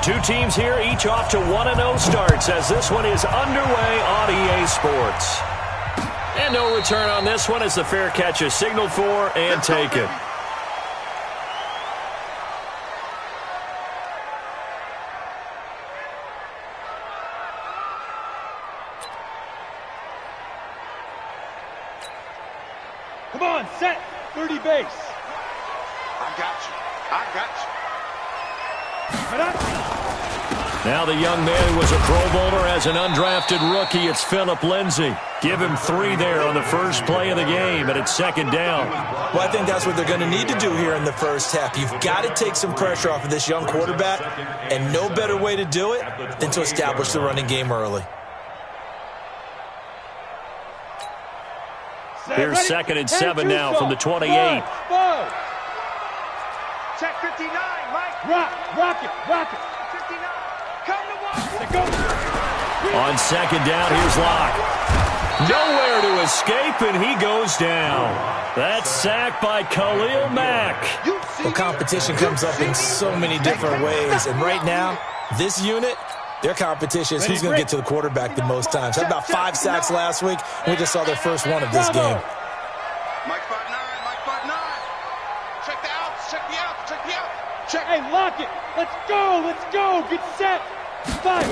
Two teams here, each off to 1-0 starts as this one is underway on EA Sports. And no return on this one as the fair catch is signaled for and taken. Come on, set, 30 base. I got you. I got you. Now the young man who was a Pro Bowler as an undrafted rookie, it's Phillip Lindsay. Give him 3 there on the first play of the game, and it's second down. Well, I think that's what they're going to need to do here in the first half. You've got to take some pressure off of this young quarterback, and no better way to do it than to establish the running game early. Here's second and 7 now from the 28. Check 59, Mike. Rock it. 59. Come to watch. On second down, here's Locke. Nowhere to escape, and he goes down. That's sacked by Khalil Mack. Well, competition comes up in so many different ways, and right now, this unit, their competition is who's going to get to the quarterback the most times. Had about 5 sacks last week, and we just saw their first one of this game. Mike 5-9. Check the outs. Check the outs. Hey, lock it. Let's go. Get set. 5.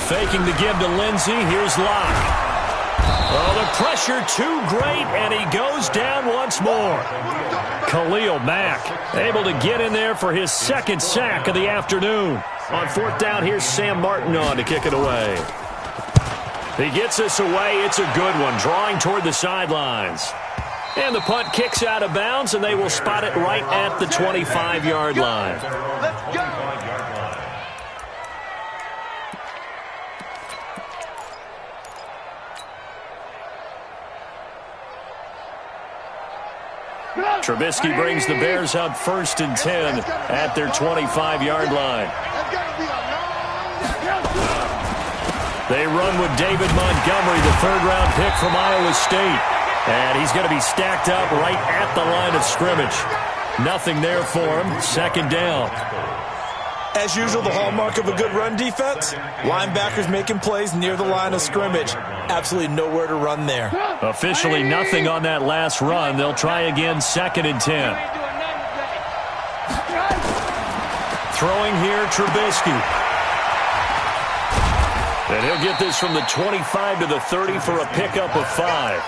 Faking the give to Lindsay. Here's Locke. Oh, the pressure too great, and he goes down once more. Khalil Mack able to get in there for his second sack of the afternoon. On fourth down, here's Sam Martin on to kick it away. He gets this away. It's a good one, drawing toward the sidelines. And the punt kicks out of bounds, and they will spot it right at the 25-yard line. Let's go. Trubisky brings the Bears up 1st and 10 at their 25-yard line. They run with David Montgomery, the 3rd-round pick from Iowa State. And he's going to be stacked up right at the line of scrimmage. Nothing there for him. Second down. As usual, the hallmark of a good run defense, linebackers making plays near the line of scrimmage. Absolutely nowhere to run there. Officially nothing on that last run. They'll try again, 2nd and 10. Throwing here, Trubisky. And he'll get this from the 25 to the 30 for a pickup of 5.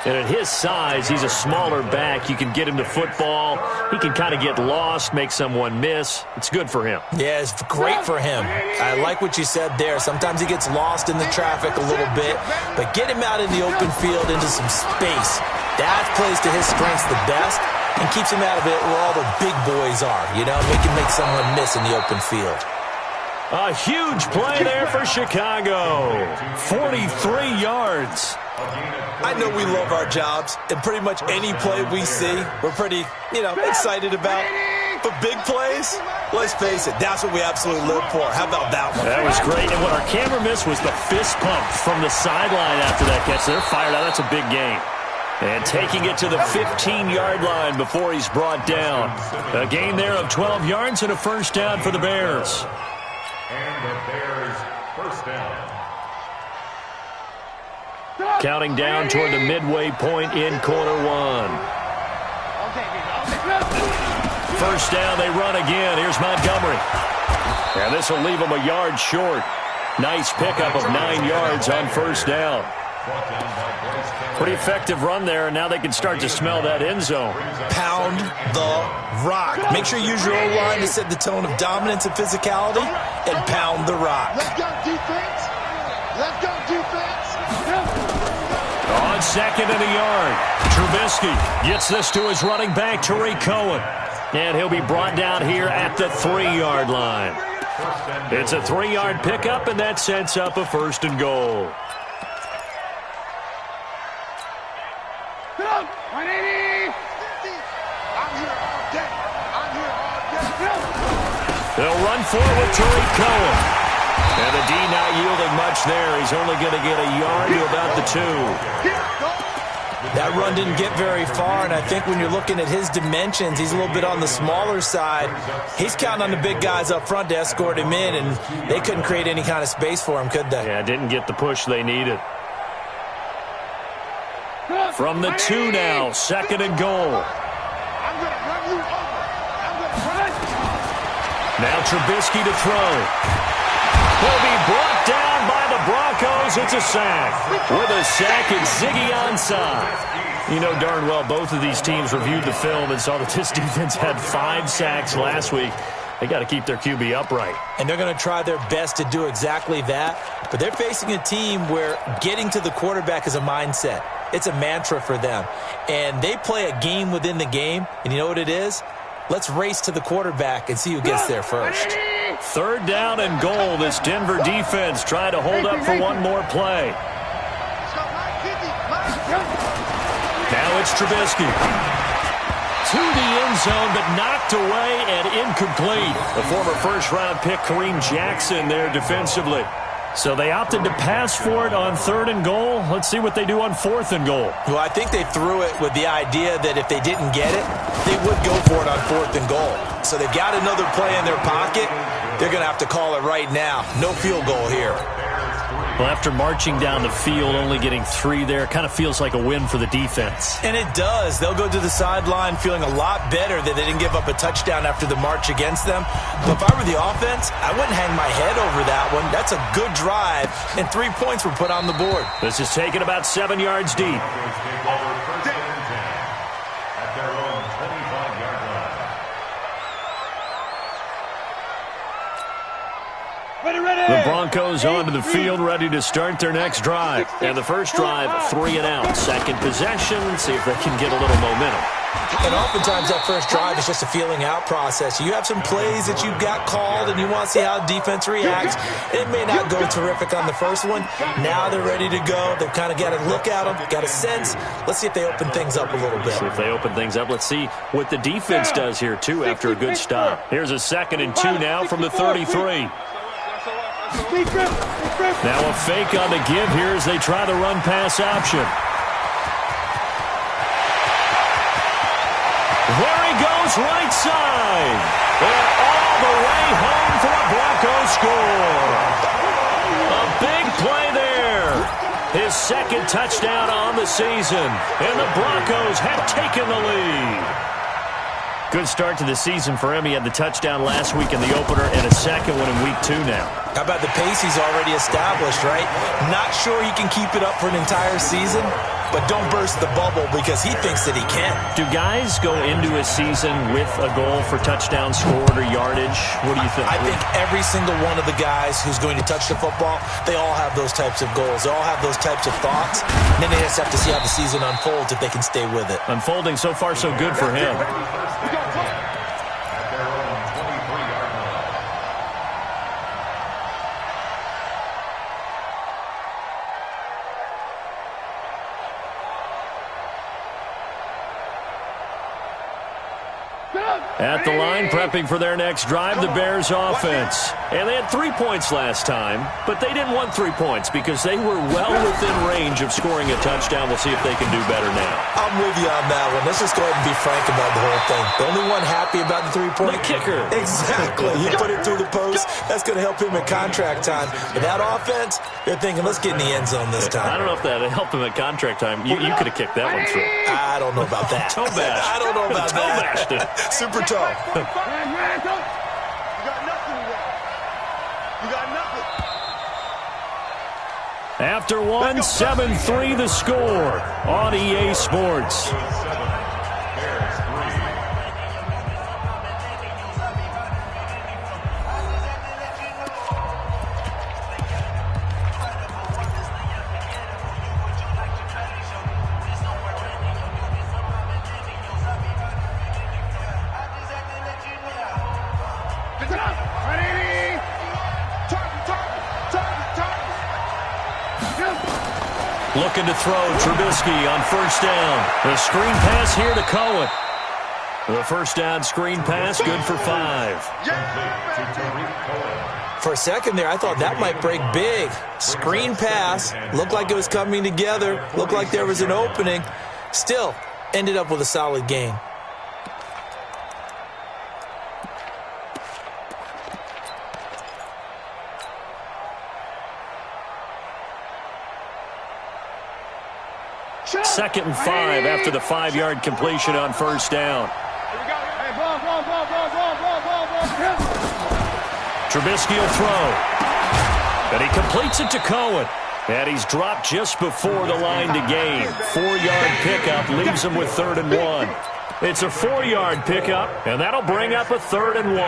And at his size, he's a smaller back. You can get him to football. He can kind of get lost, make someone miss. It's good for him. Yeah, it's great for him. I like what you said there. Sometimes he gets lost in the traffic a little bit, but get him out in the open field into some space. That plays to his strengths the best and keeps him out of it where all the big boys are. You know, make someone miss in the open field. A huge play there for Chicago. 43 yards. I know we love our jobs, and pretty much any play we see, we're pretty, excited about. But big plays, let's face it, that's what we absolutely live for. How about that one? That was great. And what our camera missed was the fist pump from the sideline after that catch. They're fired out. That's a big game. And taking it to the 15-yard line before he's brought down. A gain there of 12 yards and a first down for the Bears. And the Bears first down. Counting down toward the midway point in quarter 1. First down, they run again. Here's Montgomery. And this will leave him a yard short. Nice pickup of 9 yards on first down. Pretty effective run there, and now they can start to smell that end zone. Pound the rock. Make sure you use your O-line to set the tone of dominance and physicality, and pound the rock. Let's go, defense. Let's go, defense. On second and a yard, Trubisky gets this to his running back, Tariq Cohen. And he'll be brought down here at the 3-yard line. It's a 3-yard pickup, and that sets up a 1st and goal. They'll run for it with Tariq Cohen. And the D not yielding much there. He's only going to get a yard to about the 2. That run didn't get very far, and I think when you're looking at his dimensions, he's a little bit on the smaller side. He's counting on the big guys up front to escort him in, and they couldn't create any kind of space for him, could they? Yeah, didn't get the push they needed. From the 2 now, 2nd and goal. Now Trubisky to throw. He'll be brought down by the Broncos. It's a sack. With a sack, it's Ziggy Ansah. You know darn well both of these teams reviewed the film and saw that this defense had 5 sacks last week. They got to keep their QB upright. And they're going to try their best to do exactly that. But they're facing a team where getting to the quarterback is a mindset. It's a mantra for them. And they play a game within the game. And you know what it is? Let's race to the quarterback and see who gets there first. 3rd down and goal. This Denver defense trying to hold up for one more play. Now it's Trubisky. To the end zone, but knocked away and incomplete. The former first-round pick, Kareem Jackson, there defensively. So they opted to pass for it on 3rd and goal. Let's see what they do on 4th and goal. Well, I think they threw it with the idea that if they didn't get it, they would go for it on 4th and goal. So they've got another play in their pocket. They're going to have to call it right now. No field goal here. Well, after marching down the field, only getting 3 there, kind of feels like a win for the defense. And it does. They'll go to the sideline feeling a lot better that they didn't give up a touchdown after the march against them. But if I were the offense, I wouldn't hang my head over that one. That's a good drive, and 3 points were put on the board. This is taken about 7 yards deep. At their own 25-yard line. The Broncos onto the field, ready to start their next drive. And the first drive, 3 and out. Second possession, see if they can get a little momentum. And oftentimes that first drive is just a feeling out process. You have some plays that you've got called and you want to see how defense reacts. It may not go terrific on the first one. Now they're ready to go. They've kind of got a look at them, got a sense. Let's see if they open things up a little bit. See if they open things up. Let's see what the defense does here, too, after a good stop. Here's a 2nd and 2 now from the 33. Now a fake on the give here as they try the run-pass option. There he goes, right side. And all the way home for a Broncos score. A big play there. His 2nd touchdown on the season. And the Broncos have taken the lead. Good start to the season for him. He had the touchdown last week in the opener and a second one in week 2 now. How about the pace he's already established, right? Not sure he can keep it up for an entire season, but don't burst the bubble because he thinks that he can. Do guys go into a season with a goal for touchdown scored or yardage? What do you think? I think every single one of the guys who's going to touch the football, they all have those types of goals. They all have those types of thoughts. And then they just have to see how the season unfolds if they can stay with it. Unfolding so far so good for him. At their own 23-yard line. At the line, prepping for their next drive, the Bears offense. And they had 3 points last time, but they didn't want 3 points because they were well within range of scoring a touchdown. We'll see if they can do better now. I'm with you on that one. Let's just go ahead and be frank about the whole thing. The only one happy about the 3-point kicker. Exactly. You put it through the post. That's going to help him at contract time. But that offense, they're thinking, let's get in the end zone this time. I don't know if that helped him at contract time. You could have kicked that one through. I don't know about that. Toe bash. I don't know about Toe that. bashed it. Super toe. You got nothing there. You got nothing. After 1, 7-3 the score on EA Sports. Bears 3. Looking to throw, Trubisky on first down. The screen pass here to Cohen. The first down screen pass, good for 5. For a second there, I thought that might break big. Screen pass. Looked like it was coming together. Looked like there was an opening. Still, ended up with a solid gain. Second and 5 after the 5-yard completion on first down. Trubisky will throw. And he completes it to Cohen. And he's dropped just before the line to gain. 4-yard pickup leaves him with 3rd and 1. It's a 4-yard pickup, and that'll bring up a 3rd and 1.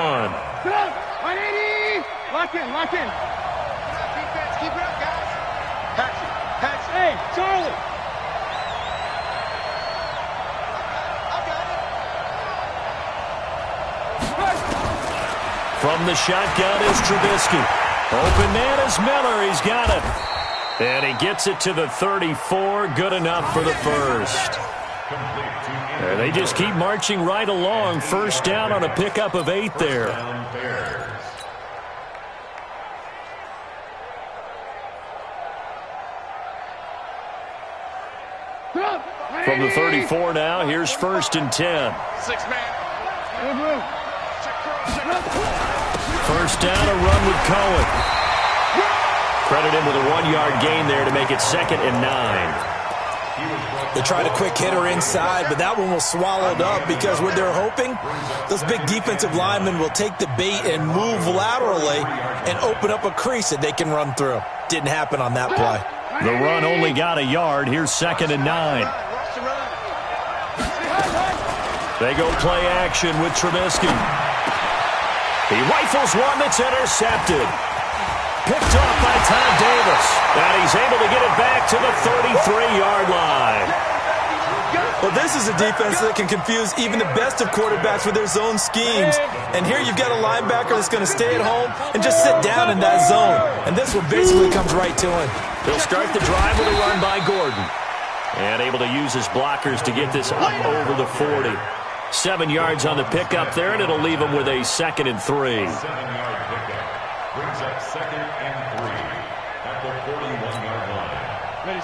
Lock in, lock in. Defense, keep it up, guys. Patch it, patch it. Hey, Charlie. From the shotgun is Trubisky. Open man is Miller. He's got it. And he gets it to the 34. Good enough for the first. And they just keep marching right along. First down on a pickup of 8 there. From the 34 now, here's 1st and 10. 6-man. First down, a run with Cohen. Credit him with a 1-yard gain there to make it 2nd and 9. They tried a quick hitter inside, but that one was swallowed up because what they're hoping, those big defensive linemen will take the bait and move laterally and open up a crease that they can run through. Didn't happen on that play. The run only got a yard. Here's 2nd and 9. They go play action with Trubisky. He rifles one that's intercepted. Picked off by Tom Davis. And he's able to get it back to the 33-yard line. Well, this is a defense that can confuse even the best of quarterbacks with their zone schemes. And here you've got a linebacker that's going to stay at home and just sit down in that zone. And this one basically comes right to him. They'll start the drive with a run by Gordon. And able to use his blockers to get this up over the 40. 7 yards on the pickup there, and it'll leave him with a 2nd and 3. 7-yard pickup. Brings up 2nd and 3 at the 41-yard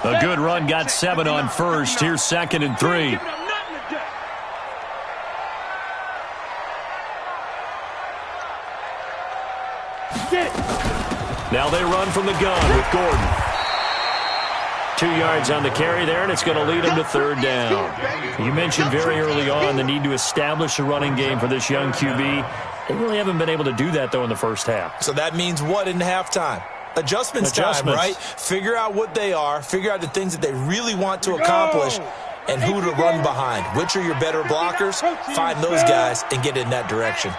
line. A good run got 7 on first. Here's 2nd and 3. Now they run from the gun with Gordon. 2 yards on the carry there, and it's going to lead him to 3rd down. You mentioned very early on the need to establish a running game for this young QB. They really haven't been able to do that, though, in the first half. So that means what in halftime? Adjustments time, right? Figure out what they are, figure out the things that they really want to accomplish, and who to run behind. Which are your better blockers? Find those guys and get in that direction.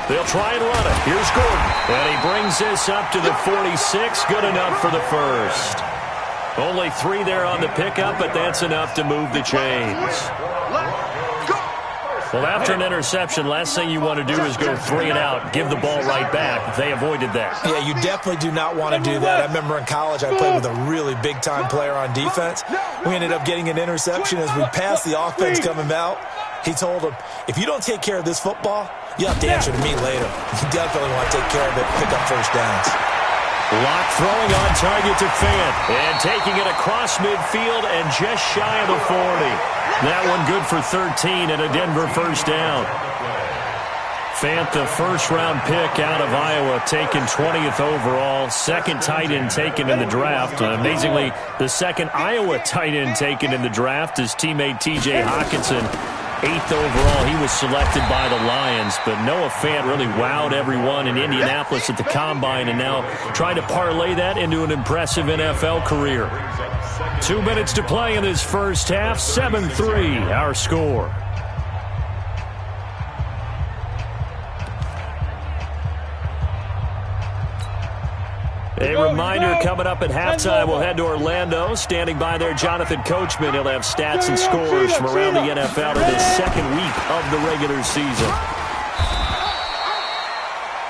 They'll try and run it. Here's Gordon. And he brings this up to the 46. Good enough for the first. Only 3 there on the pickup, but that's enough to move the chains. Well, after an interception, last thing you want to do is go 3 and out, give the ball right back. They avoided that. Yeah, you definitely do not want to do that. I remember in college I played with a really big-time player on defense. We ended up getting an interception as we passed the offense coming out. He told him, if you don't take care of this football, you'll have to answer to me later. You definitely want to take care of it, pick up first downs. Lock throwing on target to Fant. And taking it across midfield and just shy of the 40. That one good for 13 and a Denver first down. Fant, the first-round pick out of Iowa, taken 20th overall. Second tight end taken in the draft. Amazingly, the second Iowa tight end taken in the draft is teammate T.J. Hockenson. 8th overall, he was selected by the Lions, but Noah Fant really wowed everyone in Indianapolis at the Combine and now trying to parlay that into an impressive NFL career. 2 minutes to play in this first half, 7-3 our score. A reminder coming up at halftime, we'll head to Orlando. Standing by there, Jonathan Coachman. He'll have stats and scores from around the NFL in this second week of the regular season.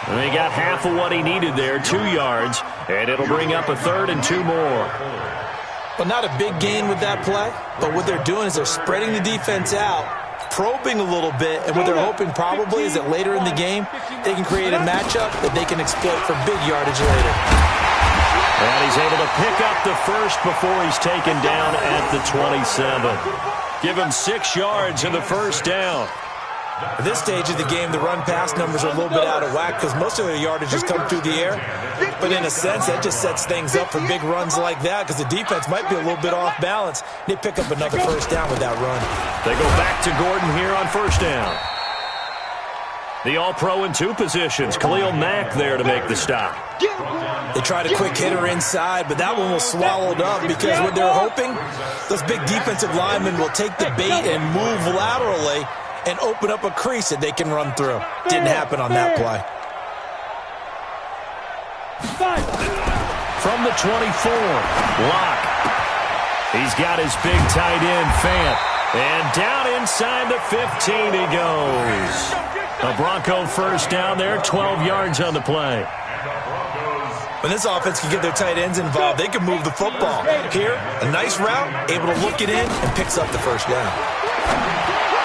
And he got half of what he needed there, 2 yards, and it'll bring up a 3rd and 2 more. Well, not a big gain with that play, but what they're doing is they're spreading the defense out, probing a little bit, and what they're hoping probably is that later in the game, they can create a matchup that they can exploit for big yardage later. And he's able to pick up the first before he's taken down at the 27. Give him 6 yards in the first down. At this stage of the game, the run-pass numbers are a little bit out of whack because most of their yardage has come through the air. But in a sense, that just sets things up for big runs like that because the defense might be a little bit off balance. They pick up another first down with that run. They go back to Gordon here on first down. The All-Pro in 2 positions. Khalil Mack there to make the stop. They tried a quick hitter inside, but that one was swallowed up because what they're hoping, those big defensive linemen will take the bait and move laterally and open up a crease that they can run through. Didn't happen on that play. From the 24, Locke. He's got his big tight end, Fant. And down inside the 15 he goes. A Bronco first down there, 12 yards on the play. When this offense can get their tight ends involved, they can move the football. Here, a nice route, able to look it in, and picks up the first down.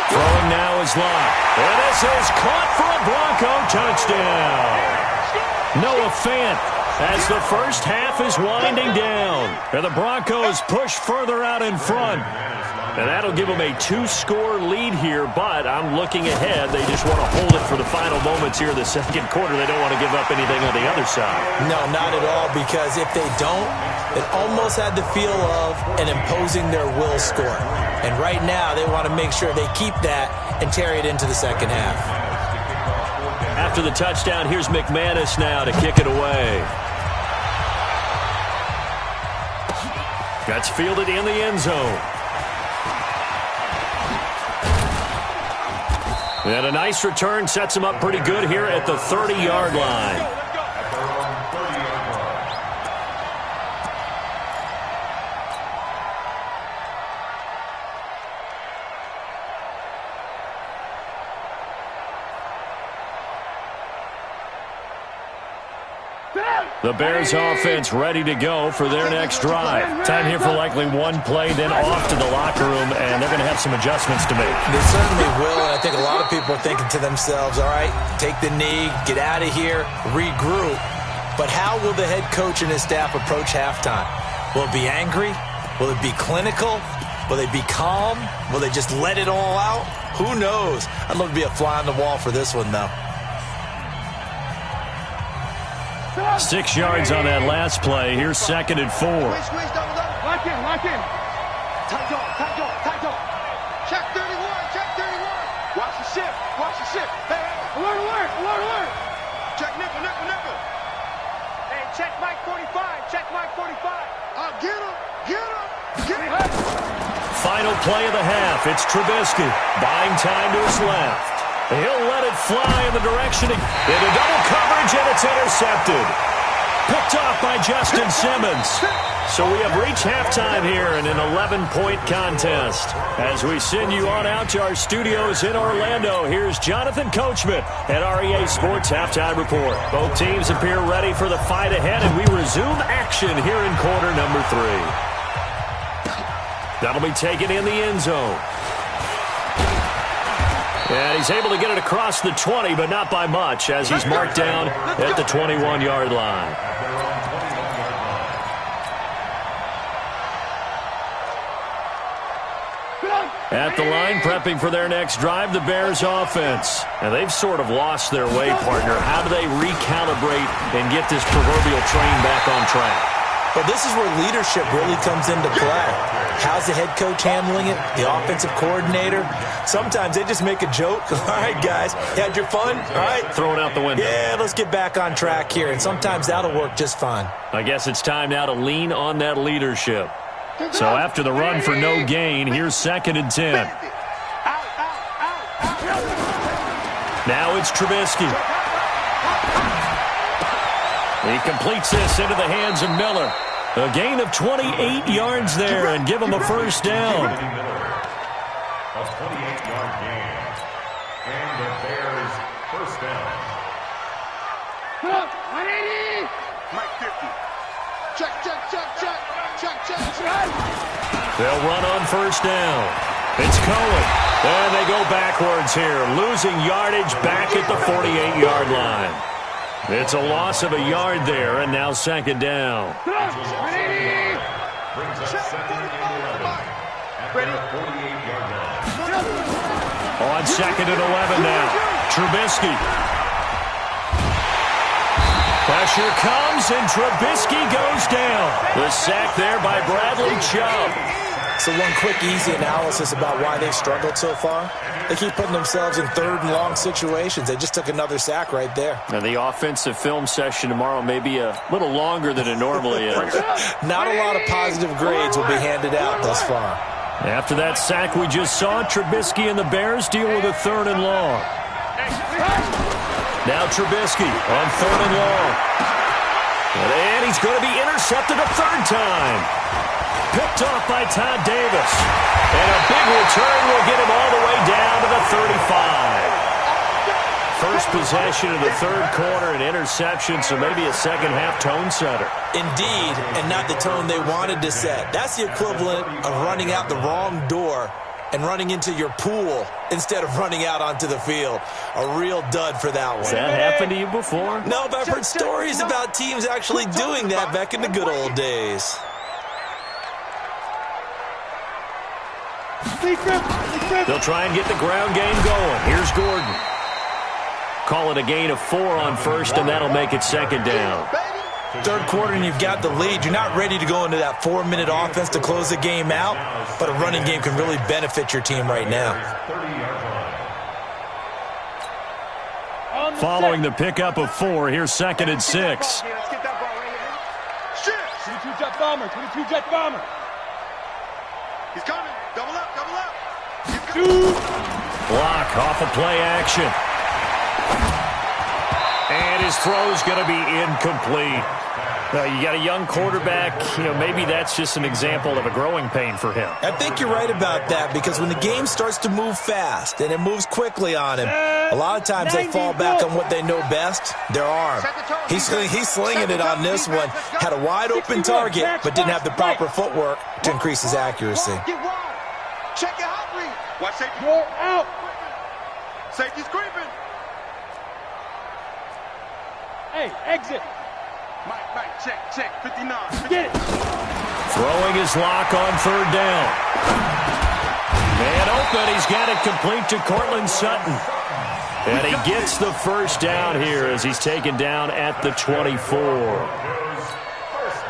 Throwing now is Locke. And this is caught for a Bronco touchdown. Noah Fant as the first half is winding down. And the Broncos push further out in front. And that'll give them a 2-score lead here, but I'm looking ahead. They just want to hold it for the final moments here in the second quarter. They don't want to give up anything on the other side. No, not at all, because if they don't, it almost had the feel of an imposing their will score. And right now, they want to make sure they keep that and carry it into the second half. After the touchdown, here's McManus now to kick it away. That's fielded in the end zone. And a nice return sets him up pretty good here at the 30-yard line. The Bears offense ready to go for their next drive. Time here for likely one play, then off to the locker room, and they're going to have some adjustments to make. They certainly will, and I think a lot of people are thinking to themselves, all right, take the knee, get out of here, regroup. But how will the head coach and his staff approach halftime? Will it be angry? Will it be clinical? Will they be calm? Will they just let it all out? Who knows? I'd love to be a fly on the wall for this one, though. 6 yards on that last play. Here's 2nd and 4. Lock in, lock in. Tight on. Check 31, check 31. Watch the ship. Hey. Alert. Check nickel. Hey, check Mike 45, Get him. Final play of the half. It's Trubisky buying time to his left. He'll let it fly in the direction into double coverage, and it's intercepted. Picked off by Justin Simmons. So we have reached halftime here in an 11-point contest. As we send you on out to our studios in Orlando, here's Jonathan Coachman at REA Sports Halftime Report. Both teams appear ready for the fight ahead, and we resume action here in quarter number 3. That'll be taken in the end zone. And he's able to get it across the 20, but not by much, as he's marked down at the 21-yard line. At the line, prepping for their next drive, the Bears offense. And they've sort of lost their way, partner. How do they recalibrate and get this proverbial train back on track? But this is where leadership really comes into play. How's the head coach handling it? The offensive coordinator? Sometimes they just make a joke. All right, guys, you had your fun? All right. Throw it out the window. Yeah, let's get back on track here. And sometimes that'll work just fine. I guess it's time now to lean on that leadership. So after the run for no gain, here's 2nd and 10. Now it's Trubisky. He completes this into the hands of Miller. A gain of 28 yards there and give him a first down. A 28-yard gain. And the Bears first down. Mike 50. Check. They'll run on first down. It's Cohen. And they go backwards here, losing yardage back at the 48-yard line. It's a loss of a yard there, and now second down. Brings up second and 11 at the 48-yard line. On second and 11 now. Trubisky. Pressure comes, and Trubisky goes down. The sack there by Bradley Chubb. So one quick, easy analysis about why they've struggled so far. They keep putting themselves in third and long situations. They just took another sack right there. And the offensive film session tomorrow may be a little longer than it normally is. Not a lot of positive grades will be handed out thus far. After that sack we just saw, Trubisky and the Bears deal with a third and long. Now Trubisky on third and long. And he's going to be intercepted a third time. Picked off by Todd Davis. And a big return will get him all the way down to the 35. First possession of the third quarter, an interception, so maybe a second-half tone setter. Indeed, and not the tone they wanted to set. That's the equivalent of running out the wrong door and running into your pool instead of running out onto the field. A real dud for that one. Has that happened to you before? No, but I've heard stories about teams actually doing that back in the good old days. They'll try and get the ground game going. Here's Gordon. Call it a gain of 4 on first, and that'll make it second down. Third quarter, and you've got the lead. You're not ready to go into that 4-minute offense to close the game out, but a running game can really benefit your team right now. Following the pickup of 4, here's second and 6. 22-jet bomber, 22-jet bomber. He's coming. Double up, double up. Block off of play action. And his throw's going to be incomplete. You got a young quarterback. Maybe that's just an example of a growing pain for him. I think you're right about that, because when the game starts to move fast and it moves quickly on him, a lot of times they fall back on what they know best, their arm. He's slinging it on this one. Had a wide-open target, but didn't have the proper footwork to increase his accuracy. Get wide. Check your hot read. Watch safety. Go out. Safety's creeping. Hey, exit. Mike, check. 59. Get it. Throwing his lock on third down. Man open. He's got it complete to Cortland Sutton. And he gets the first down here as he's taken down at the 24. First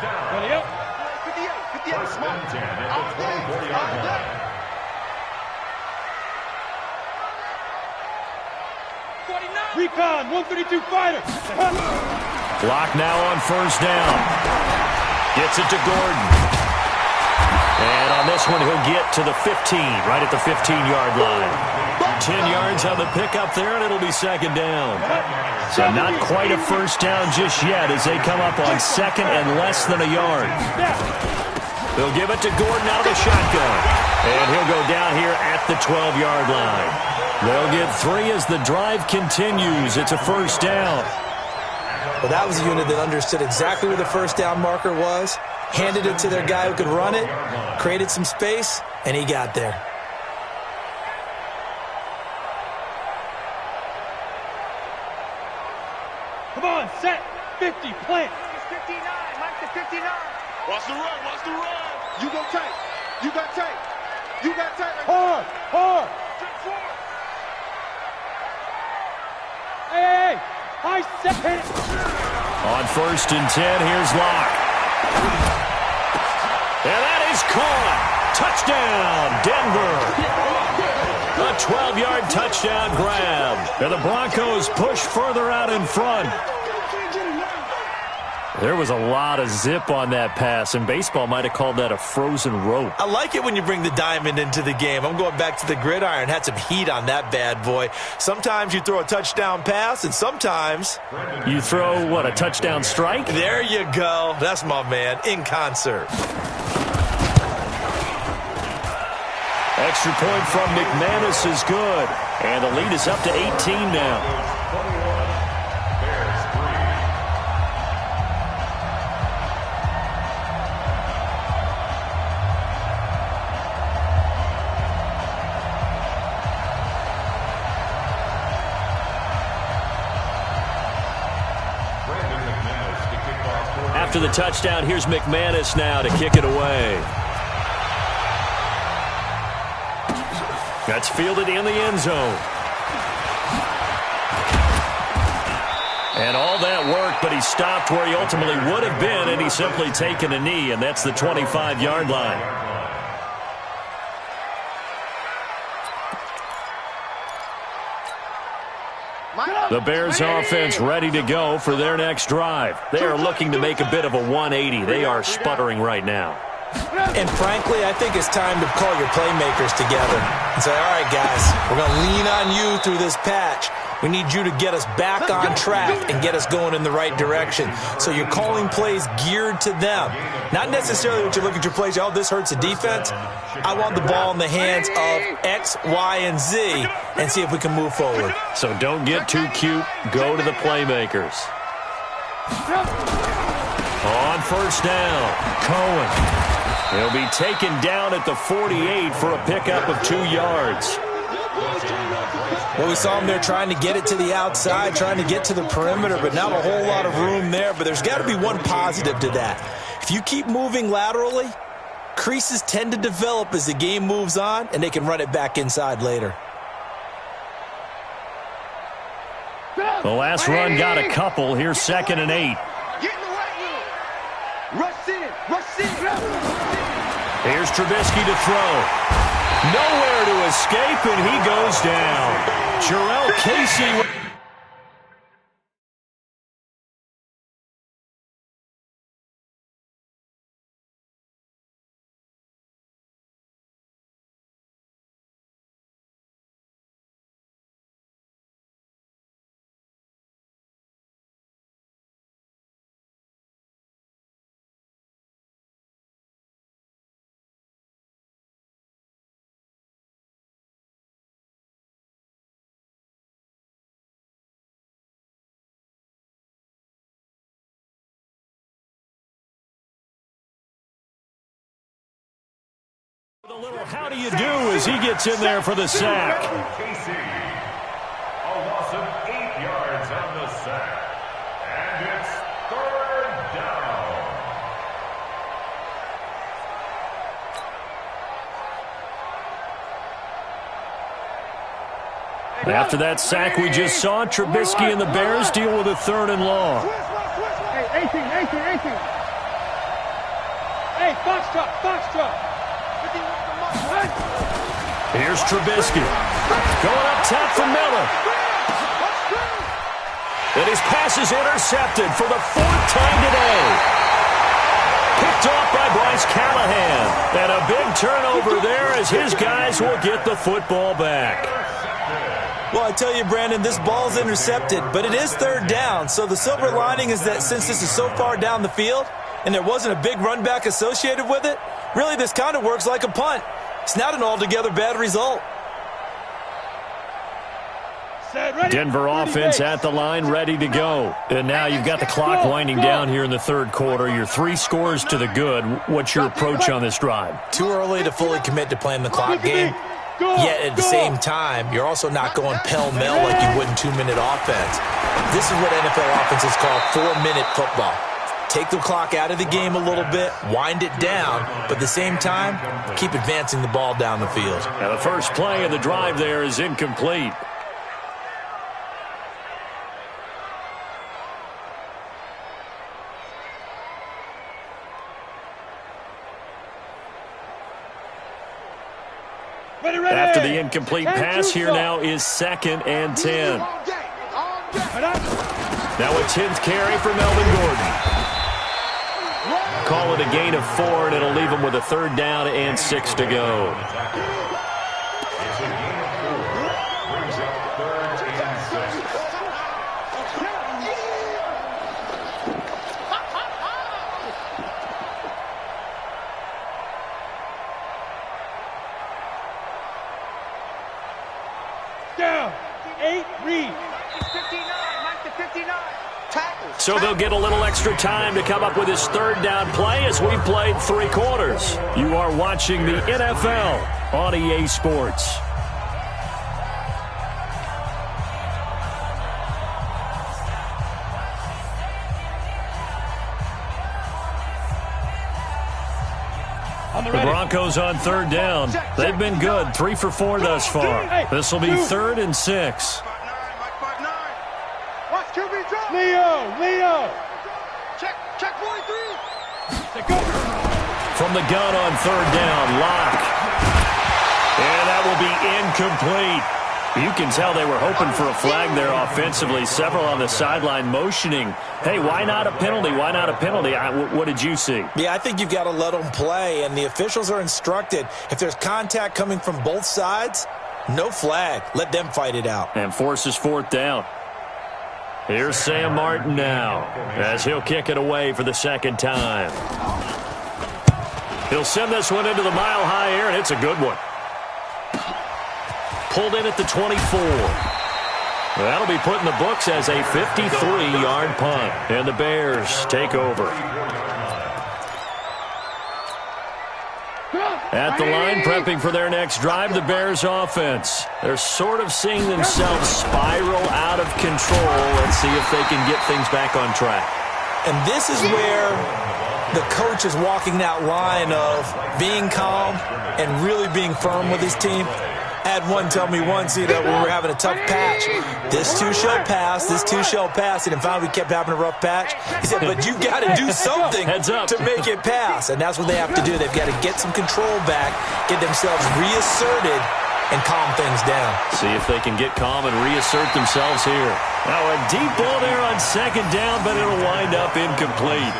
down. 58. First and 10 at the 24-yard line. Recon, 132 fighter. Block now on first down. Gets it to Gordon. And on this one, he'll get to the 15, right at the 15-yard line. 10 yards on the pickup there, and it'll be second down. So not quite a first down just yet as they come up on second and less than a yard. They'll give it to Gordon out of the shotgun. And he'll go down here at the 12-yard line. They'll get 3 as the drive continues. It's a first down. Well, that was a unit that understood exactly where the first down marker was, handed it to their guy who could run it, created some space, and he got there. Come on, set. 50, plant. It's 59. Mike to 59. Watch the run. You go tight. You got tight. Hard. Hey. High set. Hit it. On first and 10, here's Locke. And that is caught. Touchdown, Denver. A 12-yard touchdown grab. And the Broncos push further out in front. There was a lot of zip on that pass, and baseball might have called that a frozen rope. I like it when you bring the diamond into the game. I'm going back to the gridiron. Had some heat on that bad boy. Sometimes you throw a touchdown pass, and sometimes you throw, what, a touchdown strike? There you go. That's my man, in concert. Extra point from McManus is good, and the lead is up to 18 now. After the touchdown, here's McManus now to kick it away. That's fielded in the end zone. And all that work, but he stopped where he ultimately would have been, and he's simply taken a knee, and that's the 25-yard line. The Bears offense ready to go for their next drive. They are looking to make a bit of a 180. They are sputtering right now. And frankly, I think it's time to call your playmakers together and say, all right, guys, we're going to lean on you through this patch. We need you to get us back on track and get us going in the right direction. So you're calling plays geared to them. Not necessarily what you look at your plays, oh, this hurts the defense. I want the ball in the hands of X, Y, and Z and see if we can move forward. So don't get too cute. Go to the playmakers. On first down, Cohen. He'll be taken down at the 48 for a pickup of 2 yards. Well, we saw him there trying to get it to the outside, trying to get to the perimeter, but not a whole lot of room there. But there's got to be one positive to that. If you keep moving laterally, creases tend to develop as the game moves on, and they can run it back inside later. The last run got a couple. Here's 2nd and 8. Get in the right room. Rush in. Rush in. Here's Trubisky to throw. Nowhere to escape, and he goes down. Jarrell Casey. A little how do you do as he gets in there for the sack. Casey, a loss of 8 yards on the sack. And it's 3rd down. After that sack we just saw, Trubisky and the Bears deal with a 3rd and long. Hey, 18. Hey, foxtrot. Here's Trubisky. Going up top for Miller. And his pass is intercepted for the 4th time today. Picked off by Bryce Callahan. And a big turnover there as his guys will get the football back. Well, I tell you, Brandon, this ball's intercepted, but it is 3rd down. So the silver lining is that since this is so far down the field and there wasn't a big run back associated with it, really this kind of works like a punt. It's not an altogether bad result. Denver offense at the line, ready to go. And now you've got the clock winding down here in the 3rd quarter. You're 3 scores to the good. What's your approach on this drive? Too early to fully commit to playing the clock game. Yet at the same time, you're also not going pell-mell like you would in 2-minute offense. This is what NFL offenses call 4-minute football. Take the clock out of the game a little bit, wind it down, but at the same time, keep advancing the ball down the field. Now the first play of the drive there is incomplete. After the incomplete pass, here now is 2nd and 10. Now a 10th carry for Melvin Gordon. Call it a gain of 4, and it'll leave them with a 3rd down and 6 to go. It's a gain of 4. Brings up 3rd and 6. Down. 8, read. 59, 59. So they'll get a little extra time to come up with his 3rd down play as we've played 3 quarters. You are watching the NFL on EA Sports. The Broncos on third down. They've been good, 3 for 4 thus far. This will be 3rd and 6. Watch QB drop. Leo. Check 43. From the gun on 3rd down, Lock. And that will be incomplete. You can tell they were hoping for a flag there offensively. Several on the sideline motioning. Hey, why not a penalty? Why not a penalty? What did you see? Yeah, I think you've got to let them play, and the officials are instructed. If there's contact coming from both sides, no flag. Let them fight it out. And forces 4th down. Here's Sam Martin now as he'll kick it away for the 2nd time. He'll send this one into the mile-high air, and it's a good one. Pulled in at the 24. That'll be put in the books as a 53-yard punt. And the Bears take over. At the line, prepping for their next drive, the Bears offense. They're sort of seeing themselves spiral out of control. Let's see if they can get things back on track. And this is where the coach is walking that line of being calm and really being firm with his team. I had one tell me once, when we were having a tough patch, this too shall pass, this too shall pass, and finally we kept having a rough patch. He said, but you've got to do something to make it pass, and that's what they have to do. They've got to get some control back, get themselves reasserted, and calm things down. See if they can get calm and reassert themselves here. Now a deep ball there on 2nd down, but it'll wind up incomplete.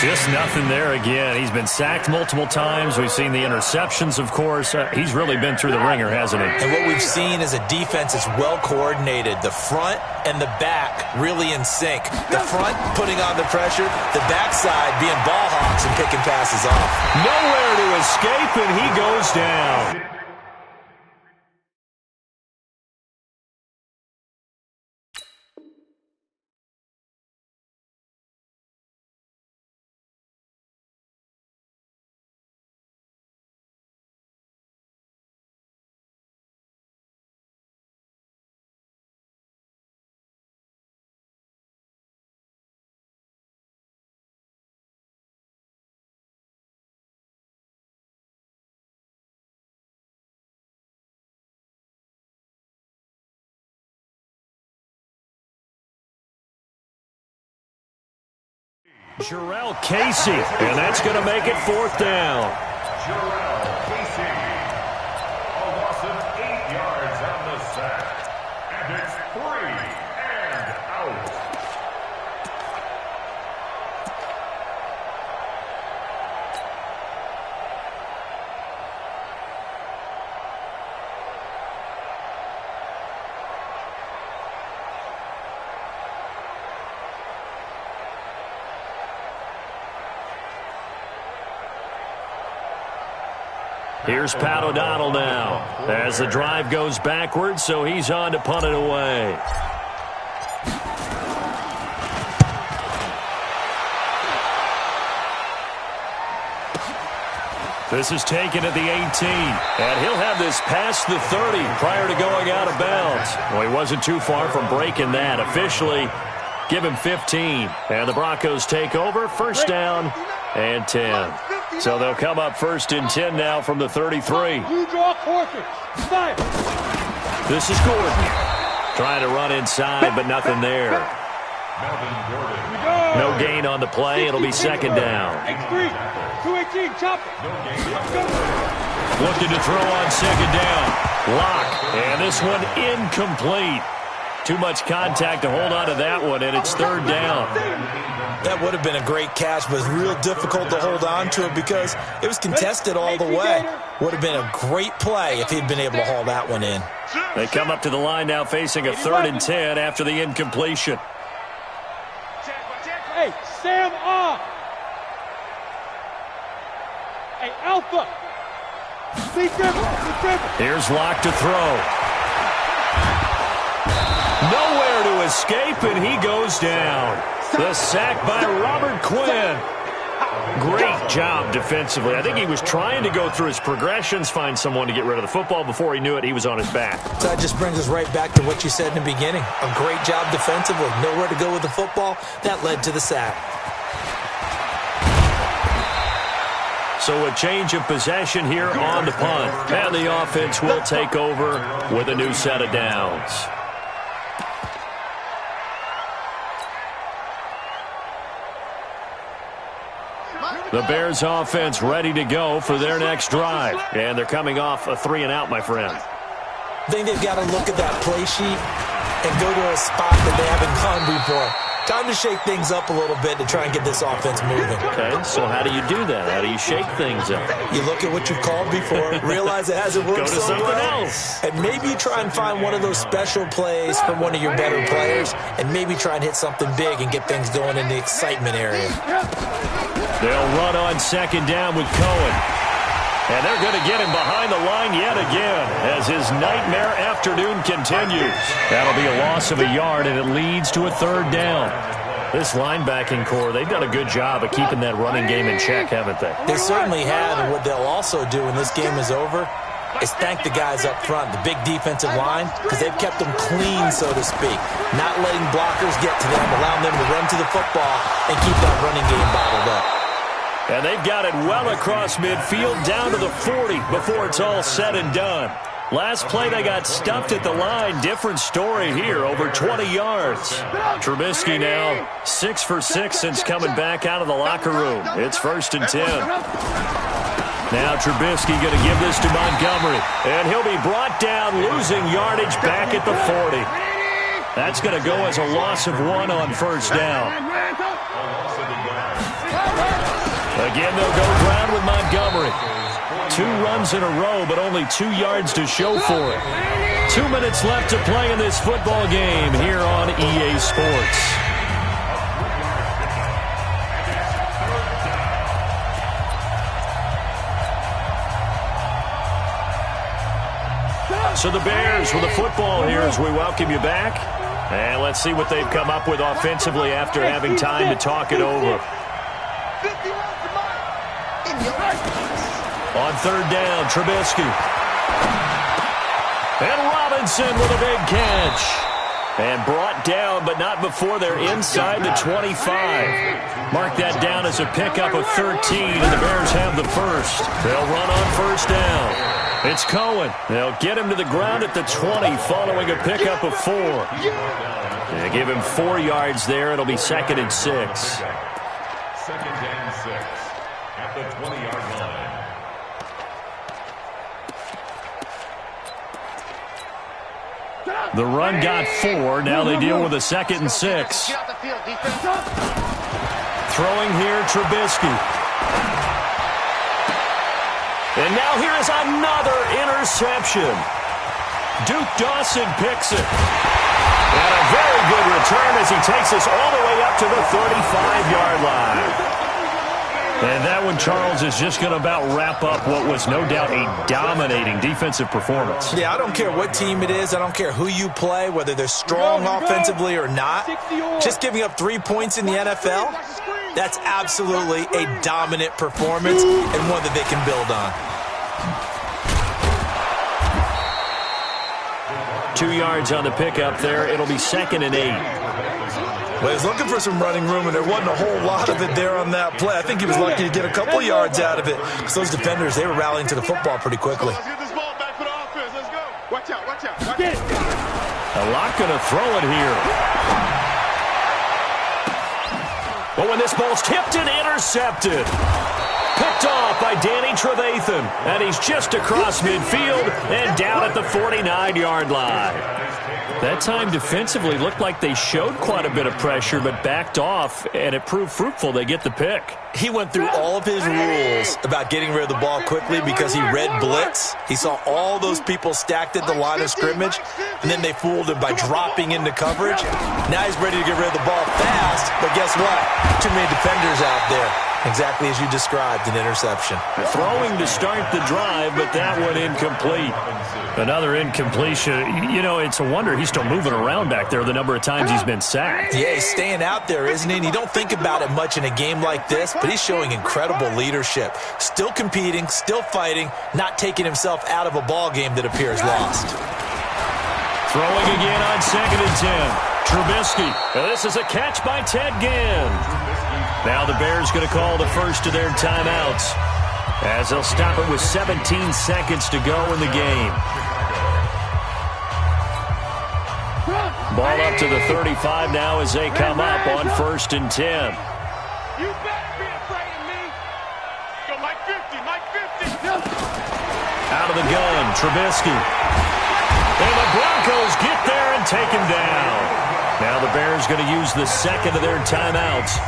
Just nothing there again. He's been sacked multiple times. We've seen the interceptions, of course. He's really been through the ringer, hasn't he? And what we've seen is a defense that's well coordinated. The front and the back really in sync. The front putting on the pressure, the backside being ball hawks and picking passes off. Nowhere to escape, and he goes down. Jarrell Casey, and that's going to make it 4th down. Jarrell Casey. A loss of 8 yards on the sack. And it's 3 and out. Here's Pat O'Donnell now as the drive goes backwards, so he's on to punt it away. This is taken at the 18, and he'll have this past the 30 prior to going out of bounds. Well, he wasn't too far from breaking that. Officially, give him 15, and the Broncos take over, 1st down and 10. So they'll come up 1st and 10 now from the 33. You draw forfeit. Fire. This is Gordon. Trying to run inside, but nothing there. No gain on the play. It'll be 2nd down. X3. 218. Chop it. Looking to throw on 2nd down. Lock. And this one incomplete. Too much contact to hold on to that one, and it's 3rd down. That would have been a great catch, but it's real difficult to hold on to it because it was contested all the way. Would have been a great play if he'd been able to haul that one in. They come up to the line now facing a 3rd and 10 after the incompletion. Hey, Sam off. Hey, Alpha. Be different. Here's Locke to throw. Nowhere to escape, and he goes down. The sack by Robert Quinn. Great job defensively. I think he was trying to go through his progressions, find someone to get rid of the football. Before he knew it, he was on his back. So that just brings us right back to what you said in the beginning. A great job defensively. Nowhere to go with the football. That led to the sack. So a change of possession here on the punt. And the offense will take over with a new set of downs. The Bears offense ready to go for their next drive. And thee coming off a 3-and-out, my friend. I think they've got to look at that play sheet and go to a spot that they haven't gone before. Time to shake things up a little bit to try and get this offense moving. Okay, so how do you do that? How do you shake things up? You look at what you've called before, realize it hasn't worked Go to so something well, else. and maybe try and find one of those special plays from one of your better players, and maybe try and hit something big and get things going in the excitement area. They'll run on second down with Cohen. And they're going to get him behind the line yet again as his nightmare afternoon continues. That'll be a loss of a yard, and it leads to a 3rd down. This linebacking core, they've done a good job of keeping that running game in check, haven't they? They certainly have, and what they'll also do when this game is over is thank the guys up front, the big defensive line, because they've kept them clean, so to speak. Not letting blockers get to them, allowing them to run to the football and keep that running game bottled up. And they've got it well across midfield down to the 40 before it's all said and done. Last play, they got stuffed at the line. Different story here, over 20 yards. Trubisky now 6 for 6 since coming back out of the locker room. It's 1st and 10. Now Trubisky going to give this to Montgomery. And he'll be brought down, losing yardage back at the 40. That's going to go as a loss of 1 on 1st down. Again, they'll go ground with Montgomery. 2 runs in a row, but only 2 yards to show for it. 2 minutes left to play in this football game here on EA Sports. So the Bears with the football here as we welcome you back. And let's see what they've come up with offensively after having time to talk it over. On 3rd down, Trubisky. And Robinson with a big catch. And brought down, but not before they're inside the 25. Mark that down as a pickup of 13, and the Bears have the first. They'll run on 1st down. It's Cohen. They'll get him to the ground at the 20 following a pickup of 4. They give him 4 yards there. It'll be 2nd and 6. 2nd and 6 at the 20-yard line. The run got 4. Now they deal with a 2nd and 6. Throwing here, Trubisky. And now here is another interception. Duke Dawson picks it. And a very good return as he takes us all the way up to the 35-yard line. And that one, Charles, is just going to about wrap up what was no doubt a dominating defensive performance. Yeah, I don't care what team it is. I don't care who you play, whether they're strong offensively or not. Just giving up 3 points in the NFL, that's absolutely a dominant performance and one that they can build on. 2 yards on the pickup there. It'll be 2nd and 8. Well, he was looking for some running room, and there wasn't a whole lot of it there on that play. I think he was lucky to get a couple yards out of it because those defenders, they were rallying to the football pretty quickly. Let's get this ball back for the offense. Let's go. Watch out, watch out. Watch out. A lot going to throw it here. But when this ball's tipped and intercepted. Picked off by Danny Trevathan. And he's just across midfield and down at the 49-yard line. That time defensively looked like they showed quite a bit of pressure but backed off, and it proved fruitful. They get the pick. He went through all of his rules about getting rid of the ball quickly because he read blitz. He saw all those people stacked at the line of scrimmage, and then they fooled him by dropping into coverage. Now he's ready to get rid of the ball fast, but guess what? Too many defenders out there. Exactly as you described, an interception. Throwing to start the drive, but that one incomplete. Another incompletion. You know, it's a wonder he's still moving around back there the number of times he's been sacked. Yeah, he's staying out there, isn't he? And you don't think about it much in a game like this, but he's showing incredible leadership. Still competing, still fighting, not taking himself out of a ball game that appears lost. Throwing again on 2nd and 10. Trubisky. And this is a catch by Ted Ginn. Now the Bears going to call the first of their timeouts. as they'll stop it with 17 seconds to go in the game. Ball up to the 35 now as they come up on 1st and 10. You better be afraid of me. Go, Mike 50, Mike 50. Out of the gun, Trubisky. And the Broncos get there and take him down. Now the Bears going to use the second of their timeouts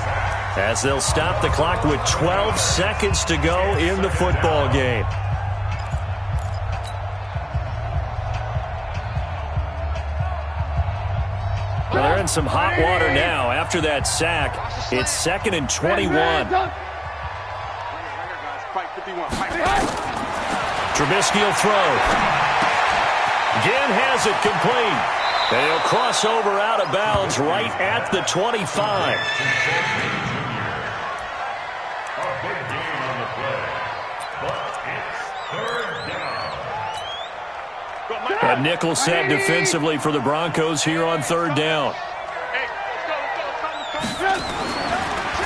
as they'll stop the clock with 12 seconds to go in the football game. Well, they're in some hot water now after that sack. It's 2nd and 21. Trubisky will throw. Again has it complete. And he'll cross over out of bounds right at the 25. A big game on the play, but it's 3rd down. A nickel set defensively for the Broncos here on 3rd down.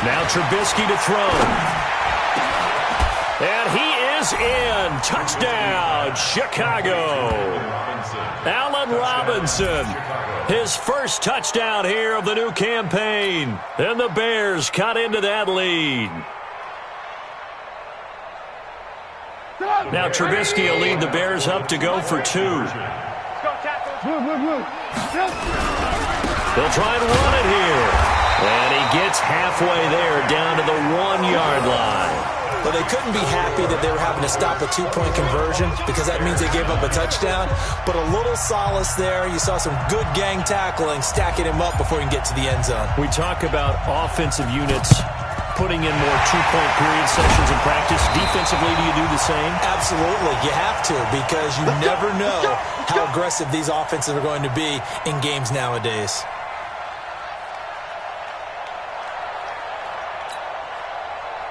Now Trubisky to throw. And he is in. Touchdown, Chicago. Allen Robinson, his first touchdown here of the new campaign. And the Bears cut into that lead. Now Trubisky will lead the Bears up to go for 2. They'll try and run it here. And he gets halfway there down to the 1-yard line. But they couldn't be happy that they were having to stop a 2-point conversion because that means they gave up a touchdown. But a little solace there. You saw some good gang tackling, stacking him up before he can get to the end zone. We talk about offensive units putting in more 2-point period sessions in practice. Defensively, do you do the same? Absolutely. You have to because you never know how aggressive these offenses are going to be in games nowadays.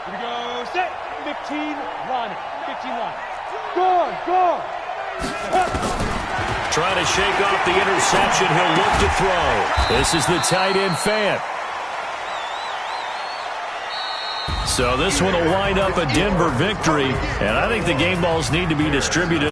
Here we go, set, 15, line, 15 line. Go. Trying to shake off the interception. He'll look to throw. This is the tight end Fant. So this one will wind up a Denver victory, and I think the game balls need to be distributed.